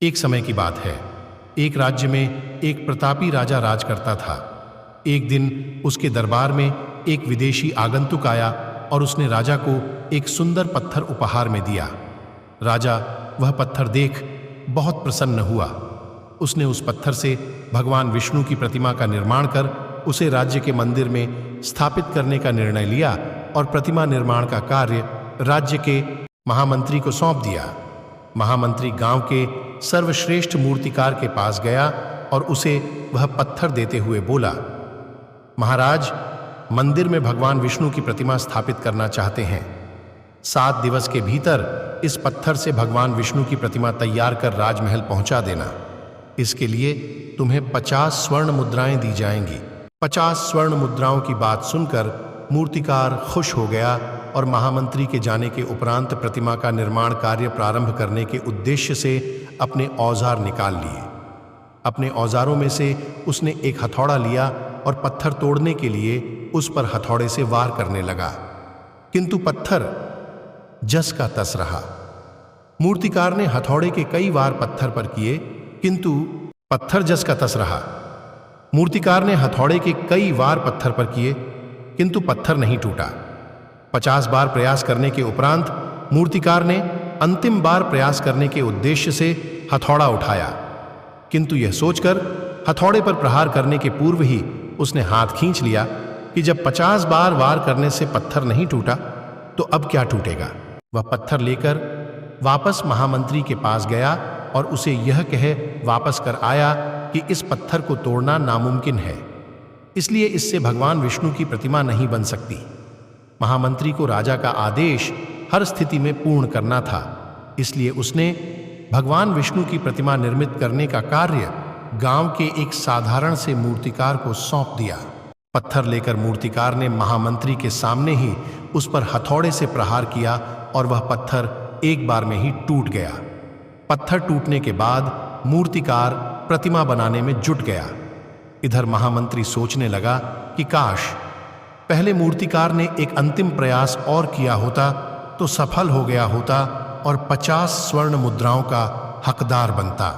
एक समय की बात है। एक राज्य में एक प्रतापी राजा राज करता था। एक दिन उसके दरबार में एक विदेशी आगंतुक आया और उसने राजा को एक सुंदर पत्थर उपहार में दिया। राजा वह पत्थर देख बहुत प्रसन्न हुआ। उसने उस पत्थर से भगवान विष्णु की प्रतिमा का निर्माण कर उसे राज्य के मंदिर में स्थापित करने का निर्णय लिया और प्रतिमा निर्माण का कार्य राज्य के महामंत्री को सौंप दिया। महामंत्री गांव के सर्वश्रेष्ठ मूर्तिकार के पास गया और उसे वह पत्थर देते हुए बोला, महाराज, मंदिर में भगवान विष्णु की प्रतिमा स्थापित करना चाहते हैं। 7 दिवस के भीतर इस पत्थर से भगवान विष्णु की प्रतिमा तैयार कर राजमहल पहुंचा देना। इसके लिए तुम्हें 50 स्वर्ण मुद्राएं दी जाएंगी। 50 स्वर्ण मुद्राओं की बात सुनकर मूर्तिकार खुश हो गया और महामंत्री के जाने के उपरांत प्रतिमा का निर्माण कार्य प्रारंभ करने के उद्देश्य से अपने औजार निकाल लिए। अपने औजारों में से उसने एक हथौड़ा लिया और पत्थर तोड़ने के लिए उस पर हथौड़े से वार करने लगा, किंतु पत्थर जस का तस रहा। मूर्तिकार ने हथौड़े के कई वार पत्थर पर किए, किंतु पत्थर जस का तस रहा। मूर्तिकार ने हथौड़े के कई वार पत्थर पर किए, किंतु पत्थर नहीं टूटा। 50 बार प्रयास करने के उपरांत मूर्तिकार ने अंतिम बार प्रयास करने के उद्देश्य से हथौड़ा उठाया, किंतु यह सोचकर हथौड़े पर प्रहार करने के पूर्व ही उसने हाथ खींच लिया कि जब 50 बार वार करने से पत्थर नहीं टूटा तो अब क्या टूटेगा। वह पत्थर लेकर वापस महामंत्री के पास गया और उसे यह कहे वापस कर आया कि इस पत्थर को तोड़ना नामुमकिन है, इसलिए इससे भगवान विष्णु की प्रतिमा नहीं बन सकती। महामंत्री को राजा का आदेश हर स्थिति में पूर्ण करना था, इसलिए उसने भगवान विष्णु की प्रतिमा निर्मित करने का कार्य गांव के एक साधारण से मूर्तिकार को सौंप दिया। पत्थर लेकर मूर्तिकार ने महामंत्री के सामने ही उस पर हथौड़े से प्रहार किया और वह पत्थर एक बार में ही टूट गया। पत्थर टूटने के बाद मूर्तिकार प्रतिमा बनाने में जुट गया। इधर महामंत्री सोचने लगा कि काश पहले मूर्तिकार ने एक अंतिम प्रयास और किया होता तो सफल हो गया होता और 50 स्वर्ण मुद्राओं का हकदार बनता।